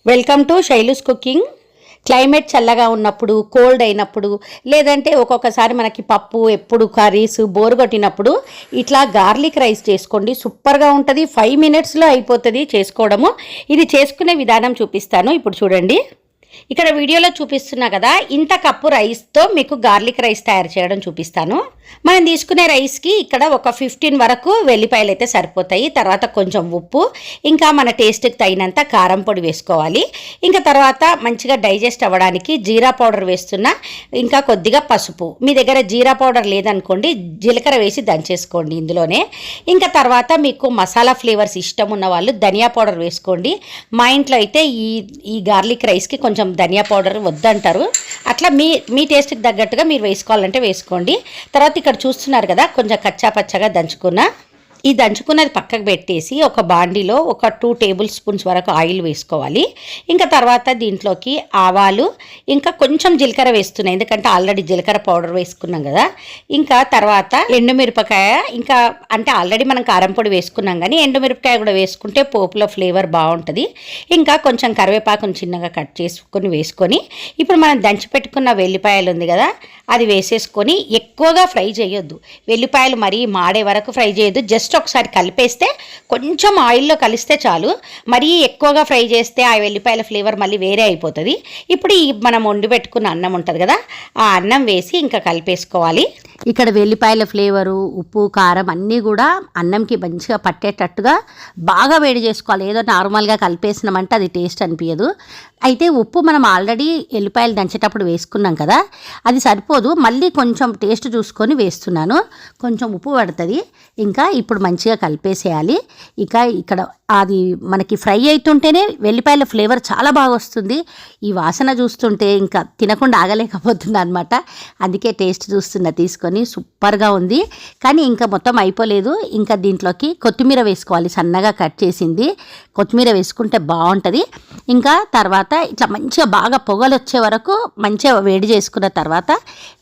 Welcome to Shailu's cooking. Climate చల్లగా ఉన్నప్పుడు, cold అయినప్పుడు, లేదంటే ఒక్కొక్కసారి మనకి పప్పు ఎప్పుడు కర్రీస్ బోర్ కొట్టినప్పుడు ఇట్లా గార్లిక్ రైస్ చేసుకోండి. సూపర్గా ఉంటుంది. 5 మినిట్స్లో అయిపోతుంది చేసుకోవడము. ఇది చేసుకునే విధానం చూపిస్తాను. ఇప్పుడు చూడండి. ఇక్కడ వీడియోలో చూపిస్తున్నా కదా, ఇంత కప్పు రైస్తో మీకు గార్లిక్ రైస్ తయారు చేయడం చూపిస్తాను. మనం తీసుకునే రైస్కి ఇక్కడ ఒక 15 వరకు వెల్లిపాయలు అయితే సరిపోతాయి. తర్వాత కొంచెం ఉప్పు, ఇంకా మన టేస్ట్కి తగినంత కారం పొడి వేసుకోవాలి. ఇంకా తర్వాత మంచిగా డైజెస్ట్ అవ్వడానికి జీరా పౌడర్ వేస్తున్నా, ఇంకా కొద్దిగా పసుపు. మీ దగ్గర జీరా పౌడర్ లేదనుకోండి, జీలకర్ర వేసి దంచేసుకోండి ఇందులోనే. ఇంకా తర్వాత మీకు మసాలా ఫ్లేవర్స్ ఇష్టం ఉన్న వాళ్ళు ధనియా పౌడర్ వేసుకోండి. మా ఇంట్లో అయితే ఈ గార్లిక్ రైస్కి కొంచెం ధనియా పౌడర్ వద్దంటారు. అట్లా మీ టేస్ట్కి తగ్గట్టుగా మీరు వేసుకోవాలంటే వేసుకోండి. తర్వాత ఇక్కడ చూస్తున్నారు కదా, కొంచెం కచ్చా పచ్చగా దంచుకున్న ఈ దంచుకున్నది పక్కకు పెట్టేసి ఒక బాండీలో ఒక 2 టేబుల్ స్పూన్స్ వరకు ఆయిల్ వేసుకోవాలి. ఇంకా తర్వాత దీంట్లోకి ఆవాలు, ఇంకా కొంచెం జీలకర్ర వేస్తున్నాయి, ఎందుకంటే ఆల్రెడీ జీలకర్ర పౌడర్ వేసుకున్నాం కదా. ఇంకా తర్వాత ఎండుమిరపకాయ, ఇంకా అంటే ఆల్రెడీ మనం కారం పొడి వేసుకున్నాం కానీ ఎండుమిరపకాయ కూడా వేసుకుంటే పోపులో ఫ్లేవర్ బాగుంటుంది. ఇంకా కొంచెం కరివేపాకును చిన్నగా కట్ చేసుకొని వేసుకొని, ఇప్పుడు మనం దంచి పెట్టుకున్న వెల్లిపాయలు ఉంది కదా, అది వేసేసుకొని ఎక్కువగా ఫ్రై చేయొద్దు. వెల్లిపాయలు మరీ మాడే వరకు ఫ్రై చేయొద్దు. జస్ట్ ఒకసారి కలిపేస్తే, కొంచెం ఆయిల్లో కలిస్తే చాలు. మరీ ఎక్కువగా ఫ్రై చేస్తే ఆ వెల్లిపాయల ఫ్లేవర్ మళ్ళీ వేరే అయిపోతుంది. ఇప్పుడు మనం వండి పెట్టుకున్న అన్నం ఉంటుంది కదా, ఆ అన్నం వేసి ఇంకా కలిపేసుకోవాలి. ఇక్కడ వెల్లిపాయల ఫ్లేవరు, ఉప్పు, కారం అన్నీ కూడా అన్నంకి మంచిగా పట్టేటట్టుగా బాగా వేడి చేసుకోవాలి. ఏదో నార్మల్గా కలిపేసినామంటే అది టేస్ట్ అనిపించదు. అయితే ఉప్పు మనం ఆల్రెడీ ఎల్లిపాయలు దంచేటప్పుడు వేసుకున్నాం కదా, అది సరిపోదు. మళ్ళీ కొంచెం టేస్ట్ చూసుకొని వేస్తున్నాను. కొంచెం ఉప్పు పడుతుంది. ఇంకా ఇప్పుడు మంచిగా కలిపేసేయాలి. ఇక ఇక్కడ అది మనకి ఫ్రై అవుతుంటేనే వెల్లిపాయల ఫ్లేవర్ చాలా బాగా వస్తుంది. ఈ వాసన చూస్తుంటే ఇంకా తినకుండా ఆగలేకపోతున్నా అనమాట. అందుకే టేస్ట్ చూస్తున్నా తీసుకొని. సూపర్గా ఉంది. కానీ ఇంకా మొత్తం అయిపోలేదు. ఇంకా దీంట్లోకి కొత్తిమీర వేసుకోవాలి, సన్నగా కట్ చేసింది. కొత్తిమీర వేసుకుంటే బాగుంటుంది. ఇంకా తర్వాత ఇట్లా మంచిగా బాగా పొగలు వచ్చే వరకు మంచిగా వేడి చేసుకున్న తర్వాత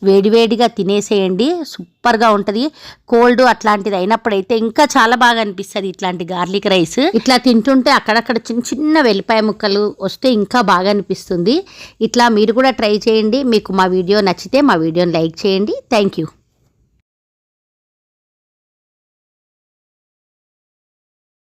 వేడివేడిగా తినేసేయండి. సూపర్గా ఉంటుంది. కోల్డ్ అట్లాంటిది అయినప్పుడైతే ఇంకా చాలా బాగా అనిపిస్తుంది ఇట్లాంటి గార్లిక్ రైస్. ఇట్లా తింటుంటే అక్కడక్కడ చిన్న చిన్న వెల్లిపాయ ముక్కలు వస్తే ఇంకా బాగా అనిపిస్తుంది. ఇట్లా మీరు కూడా ట్రై చేయండి. మీకు మా వీడియో నచ్చితే మా వీడియోని లైక్ చేయండి. Thank you.